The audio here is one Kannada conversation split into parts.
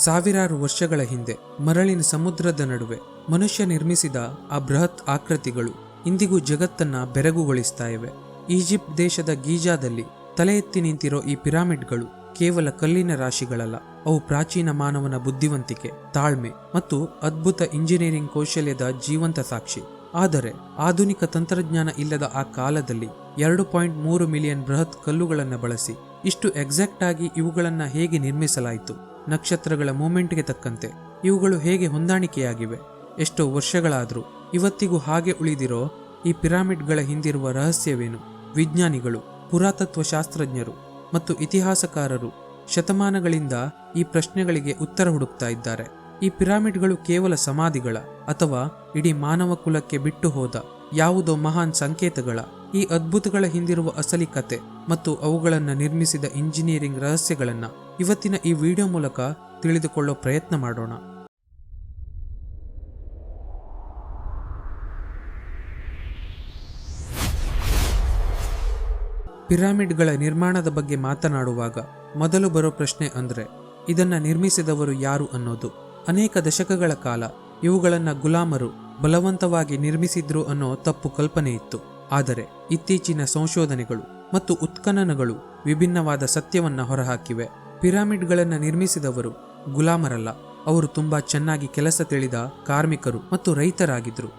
ಸಾವಿರಾರು ವರ್ಷಗಳ ಹಿಂದೆ ಮರಳಿನ ಸಮುದ್ರದ ನಡುವೆ ಮನುಷ್ಯ ನಿರ್ಮಿಸಿದ ಆ ಬೃಹತ್ ಆಕೃತಿಗಳು ಇಂದಿಗೂ ಜಗತ್ತನ್ನ ಬೆರಗುಗೊಳಿಸ್ತಾ ಇವೆ. ಈಜಿಪ್ಟ್ ದೇಶದ ಗೀಜಾದಲ್ಲಿ ತಲೆ ಎತ್ತಿ ನಿಂತಿರೋ ಈ ಪಿರಾಮಿಡ್ಗಳು ಕೇವಲ ಕಲ್ಲಿನ ರಾಶಿಗಳಲ್ಲ, ಅವು ಪ್ರಾಚೀನ ಮಾನವನ ಬುದ್ಧಿವಂತಿಕೆ, ತಾಳ್ಮೆ ಮತ್ತು ಅದ್ಭುತ ಇಂಜಿನಿಯರಿಂಗ್ ಕೌಶಲ್ಯದ ಜೀವಂತ ಸಾಕ್ಷಿ. ಆದರೆ ಆಧುನಿಕ ತಂತ್ರಜ್ಞಾನ ಇಲ್ಲದ ಆ ಕಾಲದಲ್ಲಿ 2.3 ಮಿಲಿಯನ್ ಬೃಹತ್ ಕಲ್ಲುಗಳನ್ನು ಬಳಸಿ ಇಷ್ಟು ಎಕ್ಸಾಕ್ಟ್ ಆಗಿ ಇವುಗಳನ್ನ ಹೇಗೆ ನಿರ್ಮಿಸಲಾಯಿತು? ನಕ್ಷತ್ರಗಳ ಮೂಮೆಂಟ್ಗೆ ತಕ್ಕಂತೆ ಇವುಗಳು ಹೇಗೆ ಹೊಂದಾಣಿಕೆಯಾಗಿವೆ? ಎಷ್ಟೋ ವರ್ಷಗಳಾದರೂ ಇವತ್ತಿಗೂ ಹಾಗೆ ಉಳಿದಿರೋ ಈ ಪಿರಾಮಿಡ್ಗಳ ಹಿಂದಿರುವ ರಹಸ್ಯವೇನು? ವಿಜ್ಞಾನಿಗಳು, ಪುರಾತತ್ವ ಶಾಸ್ತ್ರಜ್ಞರು ಮತ್ತು ಇತಿಹಾಸಕಾರರು ಶತಮಾನಗಳಿಂದ ಈ ಪ್ರಶ್ನೆಗಳಿಗೆ ಉತ್ತರ ಹುಡುಕ್ತಾ ಇದ್ದಾರೆ. ಈ ಪಿರಾಮಿಡ್ಗಳು ಕೇವಲ ಸಮಾಧಿಗಳ ಅಥವಾ ಇಡೀ ಮಾನವ ಕುಲಕ್ಕೆ ಬಿಟ್ಟು ಹೋದ ಯಾವುದೋ ಮಹಾನ್ ಸಂಕೇತಗಳ? ಈ ಅದ್ಭುತಗಳ ಹಿಂದಿರುವ ಅಸಲಿ ಕತೆ ಮತ್ತು ಅವುಗಳನ್ನು ನಿರ್ಮಿಸಿದ ಇಂಜಿನಿಯರಿಂಗ್ ರಹಸ್ಯಗಳನ್ನು ಇವತ್ತಿನ ಈ ವಿಡಿಯೋ ಮೂಲಕ ತಿಳಿದುಕೊಳ್ಳೋ ಪ್ರಯತ್ನ ಮಾಡೋಣ. ಪಿರಾಮಿಡ್ಗಳ ನಿರ್ಮಾಣದ ಬಗ್ಗೆ ಮಾತನಾಡುವಾಗ ಮೊದಲು ಬರೋ ಪ್ರಶ್ನೆ ಅಂದ್ರೆ ಇದನ್ನ ನಿರ್ಮಿಸಿದವರು ಯಾರು ಅನ್ನೋದು. ಅನೇಕ ದಶಕಗಳ ಕಾಲ ಇವುಗಳನ್ನ ಗುಲಾಮರು ಬಲವಂತವಾಗಿ ನಿರ್ಮಿಸಿದ್ರು ಅನ್ನೋ ತಪ್ಪು ಕಲ್ಪನೆ ಇತ್ತು. ಆದರೆ ಇತ್ತೀಚಿನ ಸಂಶೋಧನೆಗಳು ಮತ್ತು ಉತ್ಖನನಗಳು ವಿಭಿನ್ನವಾದ ಸತ್ಯವನ್ನ ಹೊರಹಾಕಿವೆ. ಪಿರಾಮಿಡ್ಗಳನ್ನ ನಿರ್ಮಿಸಿದವರು ಗುಲಾಮರಲ್ಲ, ಅವರು ತುಂಬಾ ಚೆನ್ನಾಗಿ ಕೆಲಸ ತಿಳಿದ ಕಾರ್ಮಿಕರು ಮತ್ತು ರೈತರಾಗಿದ್ರು.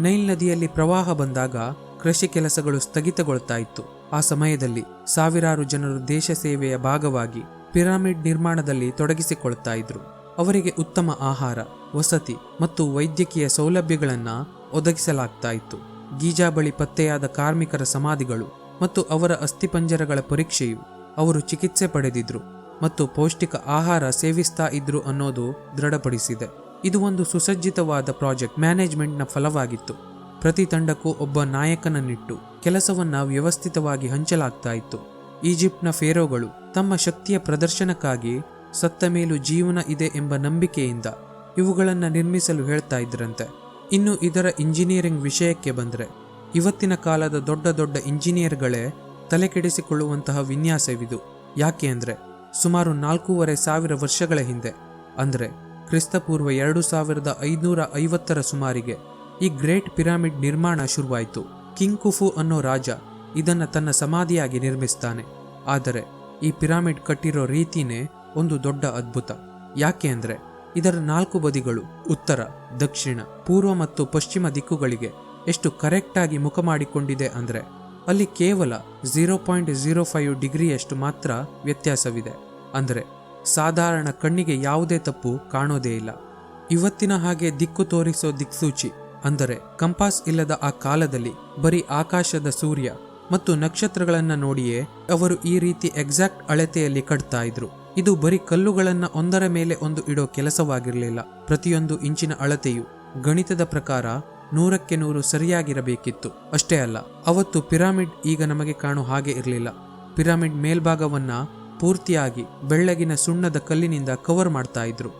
ನೈಲ್ ನದಿಯಲ್ಲಿ ಪ್ರವಾಹ ಬಂದಾಗ ಕೃಷಿ ಕೆಲಸಗಳು ಸ್ಥಗಿತಗೊಳ್ತಾ ಇತ್ತು. ಆ ಸಮಯದಲ್ಲಿ ಸಾವಿರಾರು ಜನರು ದೇಶ ಸೇವೆಯ ಭಾಗವಾಗಿ ಪಿರಾಮಿಡ್ ನಿರ್ಮಾಣದಲ್ಲಿ ತೊಡಗಿಸಿಕೊಳ್ತಾ ಇದ್ರು. ಅವರಿಗೆ ಉತ್ತಮ ಆಹಾರ, ವಸತಿ ಮತ್ತು ವೈದ್ಯಕೀಯ ಸೌಲಭ್ಯಗಳನ್ನ ಒದಗಿಸಲಾಗ್ತಾ ಇತ್ತು. ಗೀಜಾ ಬಳಿ ಪತ್ತೆಯಾದ ಕಾರ್ಮಿಕರ ಸಮಾಧಿಗಳು ಮತ್ತು ಅವರ ಅಸ್ಥಿಪಂಜರಗಳ ಪರೀಕ್ಷೆಯು ಅವರು ಚಿಕಿತ್ಸೆ ಪಡೆದಿದ್ರು ಮತ್ತು ಪೌಷ್ಟಿಕ ಆಹಾರ ಸೇವಿಸ್ತಾ ಇದ್ರು ಅನ್ನೋದು ದೃಢಪಡಿಸಿದೆ. ಇದು ಒಂದು ಸುಸಜ್ಜಿತವಾದ ಪ್ರಾಜೆಕ್ಟ್ ಮ್ಯಾನೇಜ್ಮೆಂಟ್ನ ಫಲವಾಗಿತ್ತು. ಪ್ರತಿ ತಂಡಕ್ಕೂ ಒಬ್ಬ ನಾಯಕನನ್ನಿಟ್ಟು ಕೆಲಸವನ್ನ ವ್ಯವಸ್ಥಿತವಾಗಿ ಹಂಚಲಾಗ್ತಾ ಇತ್ತು. ಈಜಿಪ್ಟ್ನ ಫೇರೋಗಳು ತಮ್ಮ ಶಕ್ತಿಯ ಪ್ರದರ್ಶನಕ್ಕಾಗಿ ಸತ್ತ ಮೇಲೂ ಜೀವನ ಇದೆ ಎಂಬ ನಂಬಿಕೆಯಿಂದ ಇವುಗಳನ್ನ ನಿರ್ಮಿಸಲು ಹೇಳ್ತಾ ಇದ್ರಂತೆ. ಇನ್ನು ಇದರ ಇಂಜಿನಿಯರಿಂಗ್ ವಿಷಯಕ್ಕೆ ಬಂದ್ರೆ ಇವತ್ತಿನ ಕಾಲದ ದೊಡ್ಡ ದೊಡ್ಡ ಇಂಜಿನಿಯರ್ಗಳೇ ತಲೆಕೆಡಿಸಿಕೊಳ್ಳುವಂತಹ ವಿನ್ಯಾಸವಿದು. ಯಾಕೆ ಅಂದ್ರೆ ಸುಮಾರು 4,500 ವರ್ಷಗಳ ಹಿಂದೆ, ಅಂದ್ರೆ ಕ್ರಿಸ್ತಪೂರ್ವ 2550 ಸುಮಾರಿಗೆ ಈ ಗ್ರೇಟ್ ಪಿರಾಮಿಡ್ ನಿರ್ಮಾಣ ಶುರುವಾಯಿತು. ಕಿಂಗ್ ಕುಫು ಅನ್ನೋ ರಾಜ ಇದನ್ನ ತನ್ನ ಸಮಾಧಿಯಾಗಿ ನಿರ್ಮಿಸ್ತಾನೆ. ಆದರೆ ಈ ಪಿರಾಮಿಡ್ ಕಟ್ಟಿರೋ ರೀತಿನೇ ಒಂದು ದೊಡ್ಡ ಅದ್ಭುತ. ಯಾಕೆ ಅಂದ್ರೆ ಇದರ 4 ಬದಿಗಳು ಉತ್ತರ, ದಕ್ಷಿಣ, ಪೂರ್ವ ಮತ್ತು ಪಶ್ಚಿಮ ದಿಕ್ಕುಗಳಿಗೆ ಎಷ್ಟು ಕರೆಕ್ಟ್ ಆಗಿ ಮುಖ ಮಾಡಿಕೊಂಡಿದೆ ಅಂದ್ರೆ ಅಲ್ಲಿ ಕೇವಲ 0.05 ಡಿಗ್ರಿಯಷ್ಟು ಮಾತ್ರ ವ್ಯತ್ಯಾಸವಿದೆ. ಅಂದ್ರೆ ಸಾಧಾರಣ ಕಣ್ಣಿಗೆ ಯಾವುದೇ ತಪ್ಪು ಕಾಣೋದೇ ಇಲ್ಲ. ಇವತ್ತಿನ ಹಾಗೆ ದಿಕ್ಕು ತೋರಿಸೋ ದಿಕ್ಸೂಚಿ ಅಂದರೆ ಕಂಪಾಸ್ ಇಲ್ಲದ ಆ ಕಾಲದಲ್ಲಿ ಬರೀ ಆಕಾಶದ ಸೂರ್ಯ ಮತ್ತು ನಕ್ಷತ್ರಗಳನ್ನ ನೋಡಿಯೇ ಅವರು ಈ ರೀತಿ ಎಕ್ಸಾಕ್ಟ್ ಅಳತೆಯಲ್ಲಿ ಕಟ್ತಾ ಇದ್ರು. ಇದು ಬರೀ ಕಲ್ಲುಗಳನ್ನ ಒಂದರ ಮೇಲೆ ಒಂದು ಇಡೋ ಕೆಲಸವಾಗಿರಲಿಲ್ಲ. ಪ್ರತಿಯೊಂದು ಇಂಚಿನ ಅಳತೆಯು ಗಣಿತದ ಪ್ರಕಾರ 100ಕ್ಕೆ 100 ಸರಿಯಾಗಿರಬೇಕಿತ್ತು. ಅಷ್ಟೇ ಅಲ್ಲ, ಅವತ್ತು ಪಿರಾಮಿಡ್ ಈಗ ನಮಗೆ ಕಾಣೋ ಹಾಗೆ ಇರಲಿಲ್ಲ. ಪಿರಾಮಿಡ್ ಮೇಲ್ಭಾಗವನ್ನ ಪೂರ್ತಿಯಾಗಿ ಬೆಳ್ಳಗಿನ ಸುಣ್ಣದ ಕಲ್ಲಿನಿಂದ ಕವರ್ ಮಾಡ್ತಾ ಇದ್ರು.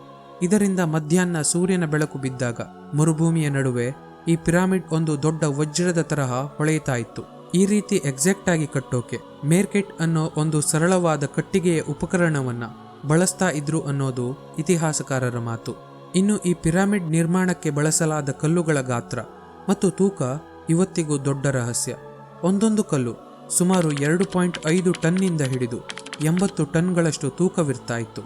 ಇದರಿಂದ ಮಧ್ಯಾಹ್ನ ಸೂರ್ಯನ ಬೆಳಕು ಬಿದ್ದಾಗ ಮರುಭೂಮಿಯ ನಡುವೆ ಈ ಪಿರಾಮಿಡ್ ಒಂದು ದೊಡ್ಡ ವಜ್ರದ ತರಹ ಹೊಳೆಯುತ್ತಾ ಇತ್ತು. ಈ ರೀತಿ ಎಕ್ಸಾಕ್ಟ್ ಆಗಿ ಕಟ್ಟೋಕೆ ಮೇರ್ಕೆಟ್ ಅನ್ನೋ ಒಂದು ಸರಳವಾದ ಕಟ್ಟಿಗೆಯ ಉಪಕರಣವನ್ನ ಬಳಸ್ತಾ ಇದ್ರು ಅನ್ನೋದು ಇತಿಹಾಸಕಾರರ ಮಾತು. ಇನ್ನು ಈ ಪಿರಾಮಿಡ್ ನಿರ್ಮಾಣಕ್ಕೆ ಬಳಸಲಾದ ಕಲ್ಲುಗಳ ಗಾತ್ರ ಮತ್ತು ತೂಕ ಇವತ್ತಿಗೂ ದೊಡ್ಡ ರಹಸ್ಯ. ಒಂದೊಂದು ಕಲ್ಲು ಸುಮಾರು 2.5 ಟನ್ನಿಂದ ಹಿಡಿದು 80 ಟನ್ಗಳಷ್ಟು ತೂಕವಿರ್ತಾ ಇತ್ತು.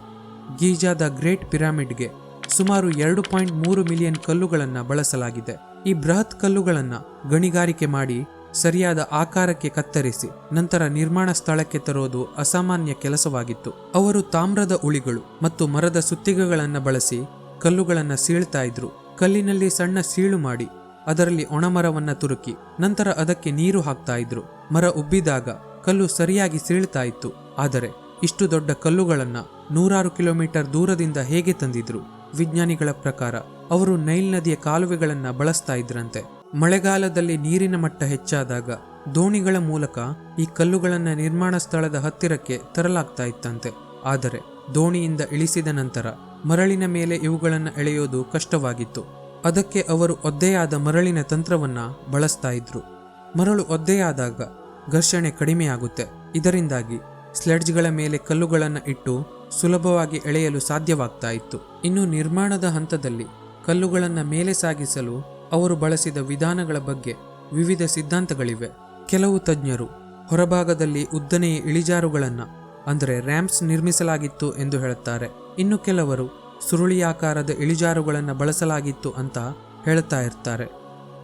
ಗೀಜಾದ ಗ್ರೇಟ್ ಪಿರಾಮಿಡ್ಗೆ ಸುಮಾರು 2.3 ಮಿಲಿಯನ್ ಕಲ್ಲುಗಳನ್ನ ಬಳಸಲಾಗಿದೆ. ಈ ಬೃಹತ್ ಕಲ್ಲುಗಳನ್ನ ಗಣಿಗಾರಿಕೆ ಮಾಡಿ ಸರಿಯಾದ ಆಕಾರಕ್ಕೆ ಕತ್ತರಿಸಿ ನಂತರ ನಿರ್ಮಾಣ ಸ್ಥಳಕ್ಕೆ ತರೋದು ಅಸಾಮಾನ್ಯ ಕೆಲಸವಾಗಿತ್ತು. ಅವರು ತಾಮ್ರದ ಉಳಿಗಳು ಮತ್ತು ಮರದ ಸುತ್ತಿಗೆಗಳನ್ನ ಬಳಸಿ ಕಲ್ಲುಗಳನ್ನ ಸೀಳ್ತಾ ಇದ್ರು. ಕಲ್ಲಿನಲ್ಲಿ ಸಣ್ಣ ಸೀಳು ಮಾಡಿ ಅದರಲ್ಲಿ ಒಣಮರವನ್ನ ತುರುಕಿ ನಂತರ ಅದಕ್ಕೆ ನೀರು ಹಾಕ್ತಾ ಇದ್ರು. ಮರ ಉಬ್ಬಿದಾಗ ಕಲ್ಲು ಸರಿಯಾಗಿ ಸೀಳ್ತಾ ಇತ್ತು. ಆದರೆ ಇಷ್ಟು ದೊಡ್ಡ ಕಲ್ಲುಗಳನ್ನ 100 ಕಿಲೋಮೀಟರ್ ದೂರದಿಂದ ಹೇಗೆ ತಂದಿದ್ರು? ವಿಜ್ಞಾನಿಗಳ ಪ್ರಕಾರ ಅವರು ನೈಲ್ ನದಿಯ ಕಾಲುವೆಗಳನ್ನ ಬಳಸ್ತಾ ಇದ್ರಂತೆ. ಮಳೆಗಾಲದಲ್ಲಿ ನೀರಿನ ಮಟ್ಟ ಹೆಚ್ಚಾದಾಗ ದೋಣಿಗಳ ಮೂಲಕ ಈ ಕಲ್ಲುಗಳನ್ನ ನಿರ್ಮಾಣ ಸ್ಥಳದ ಹತ್ತಿರಕ್ಕೆ ತರಲಾಗ್ತಾ ಇತ್ತಂತೆ. ಆದರೆ ದೋಣಿಯಿಂದ ಇಳಿಸಿದ ನಂತರ ಮರಳಿನ ಮೇಲೆ ಇವುಗಳನ್ನ ಎಳೆಯೋದು ಕಷ್ಟವಾಗಿತ್ತು. ಅದಕ್ಕೆ ಅವರು ಒದ್ದೆಯಾದ ಮರಳಿನ ತಂತ್ರವನ್ನ ಬಳಸ್ತಾ ಇದ್ರು. ಮರಳು ಒದ್ದೆಯಾದಾಗ ಘರ್ಷಣೆ ಕಡಿಮೆಯಾಗುತ್ತೆ. ಇದರಿಂದಾಗಿ ಸ್ಲೆಡ್ಜ್ಗಳ ಮೇಲೆ ಕಲ್ಲುಗಳನ್ನು ಇಟ್ಟು ಸುಲಭವಾಗಿ ಎಳೆಯಲು ಸಾಧ್ಯವಾಗ್ತಾ ಇತ್ತು. ಇನ್ನು ನಿರ್ಮಾಣದ ಹಂತದಲ್ಲಿ ಕಲ್ಲುಗಳನ್ನು ಮೇಲೆ ಸಾಗಿಸಲು ಅವರು ಬಳಸಿದ ವಿಧಾನಗಳ ಬಗ್ಗೆ ವಿವಿಧ ಸಿದ್ಧಾಂತಗಳಿವೆ. ಕೆಲವು ತಜ್ಞರು ಹೊರಭಾಗದಲ್ಲಿ ಉದ್ದನೆಯ ಇಳಿಜಾರುಗಳನ್ನು ಅಂದರೆ ರ್ಯಾಂಪ್ಸ್ ನಿರ್ಮಿಸಲಾಗಿತ್ತು ಎಂದು ಹೇಳುತ್ತಾರೆ. ಇನ್ನು ಕೆಲವರು ಸುರುಳಿಯಾಕಾರದ ಇಳಿಜಾರುಗಳನ್ನು ಬಳಸಲಾಗಿತ್ತು ಅಂತ ಹೇಳ್ತಾ ಇರ್ತಾರೆ.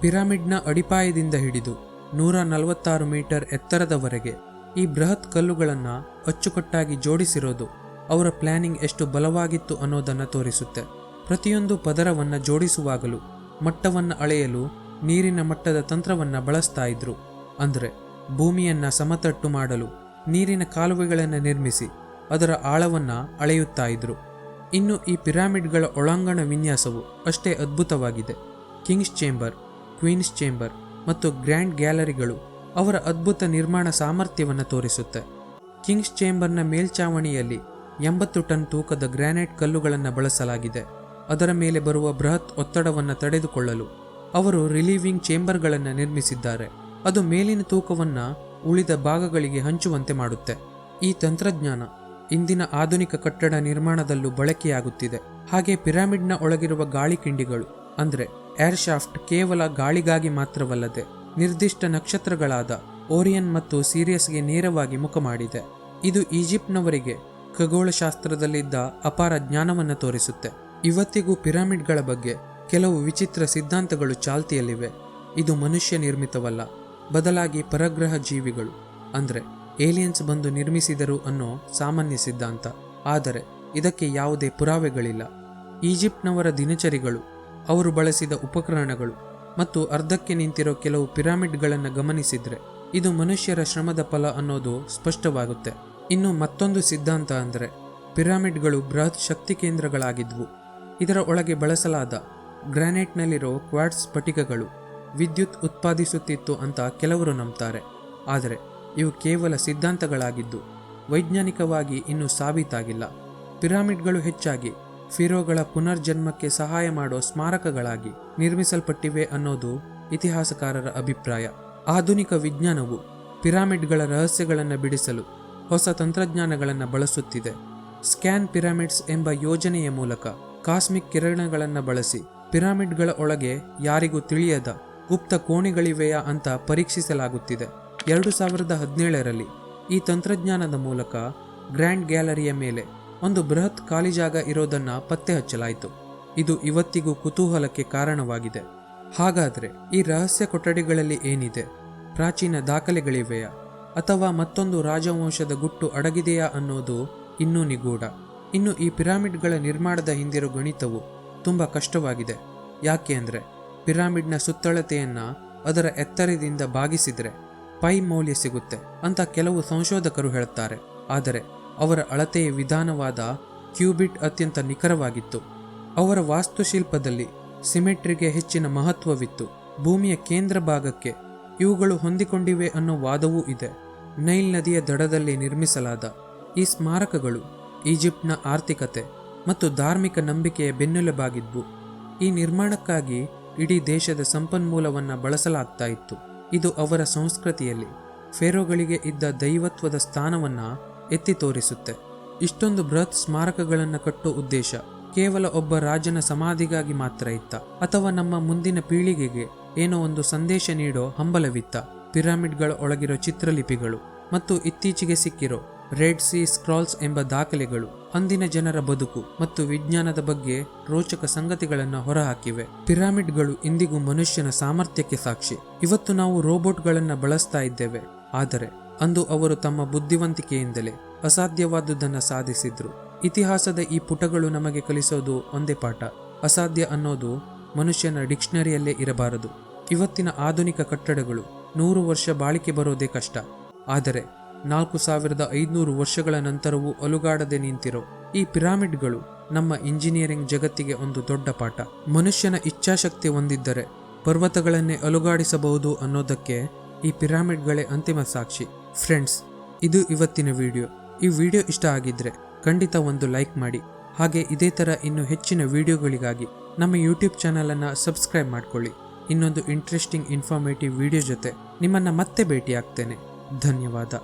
ಪಿರಮಿಡ್ನ ಅಡಿಪಾಯದಿಂದ ಹಿಡಿದು 146 ಮೀಟರ್ ಎತ್ತರದವರೆಗೆ ಈ ಬೃಹತ್ ಕಲ್ಲುಗಳನ್ನು ಅಚ್ಚುಕಟ್ಟಾಗಿ ಜೋಡಿಸಿರೋದು ಅವರ ಪ್ಲಾನಿಂಗ್ ಎಷ್ಟು ಬಲವಾಗಿತ್ತು ಅನ್ನೋದನ್ನು ತೋರಿಸುತ್ತೆ. ಪ್ರತಿಯೊಂದು ಪದರವನ್ನು ಜೋಡಿಸುವಾಗಲೂ ಮಟ್ಟವನ್ನು ಅಳೆಯಲು ನೀರಿನ ಮಟ್ಟದ ತಂತ್ರವನ್ನು ಬಳಸ್ತಾ ಇದ್ರು. ಅಂದರೆ ಭೂಮಿಯನ್ನು ಸಮತಟ್ಟು ಮಾಡಲು ನೀರಿನ ಕಾಲುವೆಗಳನ್ನು ನಿರ್ಮಿಸಿ ಅದರ ಆಳವನ್ನು ಅಳೆಯುತ್ತಾ ಇದ್ರು. ಇನ್ನು ಈ ಪಿರಾಮಿಡ್ಗಳ ಒಳಾಂಗಣ ವಿನ್ಯಾಸವು ಅಷ್ಟೇ ಅದ್ಭುತವಾಗಿದೆ. ಕಿಂಗ್ಸ್ ಚೇಂಬರ್, ಕ್ವೀನ್ಸ್ ಚೇಂಬರ್ ಮತ್ತು ಗ್ರ್ಯಾಂಡ್ ಗ್ಯಾಲರಿಗಳು ಅವರ ಅದ್ಭುತ ನಿರ್ಮಾಣ ಸಾಮರ್ಥ್ಯವನ್ನು ತೋರಿಸುತ್ತೆ. ಕಿಂಗ್ಸ್ ಚೇಂಬರ್ನ ಮೇಲ್ಛಾವಣಿಯಲ್ಲಿ 80 ಟನ್ ತೂಕದ ಗ್ರಾನೈಟ್ ಕಲ್ಲುಗಳನ್ನು ಬಳಸಲಾಗಿದೆ. ಅದರ ಮೇಲೆ ಬರುವ ಬೃಹತ್ ಒತ್ತಡವನ್ನು ತಡೆದುಕೊಳ್ಳಲು ಅವರು ರಿಲೀವಿಂಗ್ ಚೇಂಬರ್ಗಳನ್ನು ನಿರ್ಮಿಸಿದ್ದಾರೆ. ಅದು ಮೇಲಿನ ತೂಕವನ್ನು ಉಳಿದ ಭಾಗಗಳಿಗೆ ಹಂಚುವಂತೆ ಮಾಡುತ್ತೆ. ಈ ತಂತ್ರಜ್ಞಾನ ಇಂದಿನ ಆಧುನಿಕ ಕಟ್ಟಡ ನಿರ್ಮಾಣದಲ್ಲೂ ಬಳಕೆಯಾಗುತ್ತಿದೆ. ಹಾಗೆ ಪಿರಾಮಿಡ್ನ ಒಳಗಿರುವ ಗಾಳಿ ಕಿಂಡಿಗಳು ಅಂದರೆ ಏರ್ ಶಾಫ್ಟ್ ಕೇವಲ ಗಾಳಿಗಾಗಿ ಮಾತ್ರವಲ್ಲದೆ ನಿರ್ದಿಷ್ಟ ನಕ್ಷತ್ರಗಳಾದ ಓರಿಯನ್ ಮತ್ತು ಸೀರಿಯಸ್ಗೆ ನೇರವಾಗಿ ಮುಖ ಮಾಡಿದೆ. ಇದು ಈಜಿಪ್ಟ್ನವರಿಗೆ ಖಗೋಳಶಾಸ್ತ್ರದಲ್ಲಿದ್ದ ಅಪಾರ ಜ್ಞಾನವನ್ನು ತೋರಿಸುತ್ತೆ. ಇವತ್ತಿಗೂ ಪಿರಾಮಿಡ್ಗಳ ಬಗ್ಗೆ ಕೆಲವು ವಿಚಿತ್ರ ಸಿದ್ಧಾಂತಗಳು ಚಾಲ್ತಿಯಲ್ಲಿವೆ. ಇದು ಮನುಷ್ಯ ನಿರ್ಮಿತವಲ್ಲ, ಬದಲಾಗಿ ಪರಗ್ರಹ ಜೀವಿಗಳು ಅಂದರೆ ಏಲಿಯನ್ಸ್ ಬಂದು ನಿರ್ಮಿಸಿದರು ಅನ್ನೋ ಸಾಮಾನ್ಯ ಸಿದ್ಧಾಂತ. ಆದರೆ ಇದಕ್ಕೆ ಯಾವುದೇ ಪುರಾವೆಗಳಿಲ್ಲ. ಈಜಿಪ್ಟ್ನವರ ದಿನಚರಿಗಳು, ಅವರು ಬಳಸಿದ ಉಪಕರಣಗಳು ಮತ್ತು ಅರ್ಧಕ್ಕೆ ನಿಂತಿರೋ ಕೆಲವು ಪಿರಾಮಿಡ್ಗಳನ್ನು ಗಮನಿಸಿದ್ರೆ ಇದು ಮನುಷ್ಯರ ಶ್ರಮದ ಫಲ ಅನ್ನೋದು ಸ್ಪಷ್ಟವಾಗುತ್ತೆ. ಇನ್ನು ಮತ್ತೊಂದು ಸಿದ್ಧಾಂತ ಅಂದರೆ ಪಿರಾಮಿಡ್ಗಳು ಬೃಹತ್ ಶಕ್ತಿ ಕೇಂದ್ರಗಳಾಗಿದ್ವು. ಇದರ ಒಳಗೆ ಬಳಸಲಾದ ಗ್ರಾನೈಟ್ನಲ್ಲಿರೋ ಕ್ವಾರ್ಟ್ಸ್ ಸ್ಫಟಿಕಗಳು ವಿದ್ಯುತ್ ಉತ್ಪಾದಿಸುತ್ತಿತ್ತು ಅಂತ ಕೆಲವರು ನಂಬ್ತಾರೆ. ಆದರೆ ಇವು ಕೇವಲ ಸಿದ್ಧಾಂತಗಳಾಗಿದ್ದು ವೈಜ್ಞಾನಿಕವಾಗಿ ಇನ್ನೂ ಸಾಬೀತಾಗಿಲ್ಲ. ಪಿರಾಮಿಡ್ಗಳು ಹೆಚ್ಚಾಗಿ ಫಿರೋಗಳ ಪುನರ್ಜನ್ಮಕ್ಕೆ ಸಹಾಯ ಮಾಡೋ ಸ್ಮಾರಕಗಳಾಗಿ ನಿರ್ಮಿಸಲ್ಪಟ್ಟಿವೆ ಅನ್ನೋದು ಇತಿಹಾಸಕಾರರ ಅಭಿಪ್ರಾಯ. ಆಧುನಿಕ ವಿಜ್ಞಾನವು ಪಿರಾಮಿಡ್ಗಳ ರಹಸ್ಯಗಳನ್ನು ಬಿಡಿಸಲು ಹೊಸ ತಂತ್ರಜ್ಞಾನಗಳನ್ನು ಬಳಸುತ್ತಿದೆ. ಸ್ಕ್ಯಾನ್ ಪಿರಾಮಿಡ್ಸ್ ಎಂಬ ಯೋಜನೆಯ ಮೂಲಕ ಕಾಸ್ಮಿಕ್ ಕಿರಣಗಳನ್ನು ಬಳಸಿ ಪಿರಾಮಿಡ್ಗಳ ಒಳಗೆ ಯಾರಿಗೂ ತಿಳಿಯದ ಗುಪ್ತ ಕೋಣೆಗಳಿವೆಯಾ ಅಂತ ಪರೀಕ್ಷಿಸಲಾಗುತ್ತಿದೆ. 2017ರಲ್ಲಿ ಈ ತಂತ್ರಜ್ಞಾನದ ಮೂಲಕ ಗ್ರ್ಯಾಂಡ್ ಗ್ಯಾಲರಿಯ ಮೇಲೆ ಒಂದು ಬೃಹತ್ ಖಾಲಿ ಜಾಗ ಇರೋದನ್ನು ಪತ್ತೆ ಹಚ್ಚಲಾಯಿತು. ಇದು ಇವತ್ತಿಗೂ ಕುತೂಹಲಕ್ಕೆ ಕಾರಣವಾಗಿದೆ. ಹಾಗಾದರೆ ಈ ರಹಸ್ಯ ಕೊಠಡಿಗಳಲ್ಲಿ ಏನಿದೆ? ಪ್ರಾಚೀನ ದಾಖಲೆಗಳಿವೆಯಾ ಅಥವಾ ಮತ್ತೊಂದು ರಾಜವಂಶದ ಗುಟ್ಟು ಅಡಗಿದೆಯಾ ಅನ್ನೋದು ಇನ್ನೂ ನಿಗೂಢ. ಇನ್ನು ಈ ಪಿರಾಮಿಡ್ಗಳ ನಿರ್ಮಾಣದ ಹಿಂದಿರೋ ಗಣಿತವು ತುಂಬ ಕಷ್ಟವಾಗಿದೆ. ಯಾಕೆ ಅಂದರೆ ಪಿರಾಮಿಡ್ನ ಸುತ್ತಳತೆಯನ್ನು ಅದರ ಎತ್ತರದಿಂದ ಭಾಗಿಸಿದರೆ ಪೈ ಮೌಲ್ಯ ಸಿಗುತ್ತೆ ಅಂತ ಕೆಲವು ಸಂಶೋಧಕರು ಹೇಳುತ್ತಾರೆ. ಆದರೆ ಅವರ ಅಳತೆಯ ವಿಧಾನವಾದ ಕ್ಯೂಬಿಟ್ ಅತ್ಯಂತ ನಿಖರವಾಗಿತ್ತು. ಅವರ ವಾಸ್ತುಶಿಲ್ಪದಲ್ಲಿ ಸಿಮೆಟ್ರಿಗೆ ಹೆಚ್ಚಿನ ಮಹತ್ವವಿತ್ತು. ಭೂಮಿಯ ಕೇಂದ್ರ ಭಾಗಕ್ಕೆ ಇವುಗಳು ಹೊಂದಿಕೊಂಡಿವೆ ಅನ್ನೋ ವಾದವೂ ಇದೆ. ನೈಲ್ ನದಿಯ ದಡದಲ್ಲಿ ನಿರ್ಮಿಸಲಾದ ಈ ಸ್ಮಾರಕಗಳು ಈಜಿಪ್ಟ್ನ ಆರ್ಥಿಕತೆ ಮತ್ತು ಧಾರ್ಮಿಕ ನಂಬಿಕೆಯ ಬೆನ್ನೆಲುಬಾಗಿದ್ವು. ಈ ನಿರ್ಮಾಣಕ್ಕಾಗಿ ಇಡೀ ದೇಶದ ಸಂಪನ್ಮೂಲವನ್ನು ಬಳಸಲಾಗ್ತಾ ಇತ್ತು. ಇದು ಅವರ ಸಂಸ್ಕೃತಿಯಲ್ಲಿ ಫೇರೋಗಳಿಗೆ ಇದ್ದ ದೈವತ್ವದ ಸ್ಥಾನವನ್ನು ಎತ್ತಿ ತೋರಿಸುತ್ತೆ. ಇಷ್ಟೊಂದು ಬೃಹತ್ ಸ್ಮಾರಕಗಳನ್ನು ಕಟ್ಟೋ ಉದ್ದೇಶ ಕೇವಲ ಒಬ್ಬ ರಾಜನ ಸಮಾಧಿಗಾಗಿ ಮಾತ್ರ ಇತ್ತ ಅಥವಾ ನಮ್ಮ ಮುಂದಿನ ಪೀಳಿಗೆಗೆ ಏನೋ ಒಂದು ಸಂದೇಶ ನೀಡೋ ಹಂಬಲವಿತ್ತ? ಪಿರಾಮಿಡ್ಗಳ ಒಳಗಿರೋ ಚಿತ್ರಲಿಪಿಗಳು ಮತ್ತು ಇತ್ತೀಚೆಗೆ ಸಿಕ್ಕಿರೋ ರೆಡ್ ಸಿ ಸ್ಕ್ರಾಲ್ಸ್ ಎಂಬ ದಾಖಲೆಗಳು ಅಂದಿನ ಜನರ ಬದುಕು ಮತ್ತು ವಿಜ್ಞಾನದ ಬಗ್ಗೆ ರೋಚಕ ಸಂಗತಿಗಳನ್ನು ಹೊರಹಾಕಿವೆ. ಪಿರಾಮಿಡ್ಗಳು ಇಂದಿಗೂ ಮನುಷ್ಯನ ಸಾಮರ್ಥ್ಯಕ್ಕೆ ಸಾಕ್ಷಿ. ಇವತ್ತು ನಾವು ರೋಬೋಟ್ಗಳನ್ನು ಬಳಸ್ತಾ ಇದ್ದೇವೆ, ಆದರೆ ಅಂದು ಅವರು ತಮ್ಮ ಬುದ್ಧಿವಂತಿಕೆಯಿಂದಲೇ ಅಸಾಧ್ಯವಾದುದನ್ನು ಸಾಧಿಸಿದ್ರು. ಇತಿಹಾಸದ ಈ ಪುಟಗಳು ನಮಗೆ ಕಲಿಸೋದು ಒಂದೇ ಪಾಠ: ಅಸಾಧ್ಯ ಅನ್ನೋದು ಮನುಷ್ಯನ ಡಿಕ್ಷನರಿಯಲ್ಲೇ ಇರಬಾರದು. ಇವತ್ತಿನ ಆಧುನಿಕ ಕಟ್ಟಡಗಳು 100 ವರ್ಷ ಬಾಳಿಕೆ ಬರೋದೇ ಕಷ್ಟ, ಆದರೆ 4500 ವರ್ಷಗಳ ನಂತರವೂ ಅಲುಗಾಡದೆ ನಿಂತಿರೋ ಈ ಪಿರಾಮಿಡ್ಗಳು ನಮ್ಮ ಇಂಜಿನಿಯರಿಂಗ್ ಜಗತ್ತಿಗೆ ಒಂದು ದೊಡ್ಡ ಪಾಠ. ಮನುಷ್ಯನ ಇಚ್ಛಾಶಕ್ತಿ ಹೊಂದಿದ್ದರೆ ಪರ್ವತಗಳನ್ನೇ ಅಲುಗಾಡಿಸಬಹುದು ಅನ್ನೋದಕ್ಕೆ ಈ ಪಿರಾಮಿಡ್ಗಳೇ ಅಂತಿಮ ಸಾಕ್ಷಿ. ಫ್ರೆಂಡ್ಸ್, ಇದು ಇವತ್ತಿನ ವಿಡಿಯೋ. ಈ ವಿಡಿಯೋ ಇಷ್ಟ ಆಗಿದ್ರೆ ಖಂಡಿತ ಒಂದು ಲೈಕ್ ಮಾಡಿ. ಹಾಗೆ ಇದೇ ಥರ ಇನ್ನೂ ಹೆಚ್ಚಿನ ವಿಡಿಯೋಗಳಿಗಾಗಿ ನಮ್ಮ ಯೂಟ್ಯೂಬ್ ಚಾನಲನ್ನು ಸಬ್ಸ್ಕ್ರೈಬ್ ಮಾಡ್ಕೊಳ್ಳಿ. ಇನ್ನೊಂದು ಇಂಟ್ರೆಸ್ಟಿಂಗ್ ಇನ್ಫಾರ್ಮೇಟಿವ್ ವಿಡಿಯೋ ಜೊತೆ ನಿಮ್ಮನ್ನು ಮತ್ತೆ ಭೇಟಿ ಆಗ್ತೇನೆ. ಧನ್ಯವಾದ.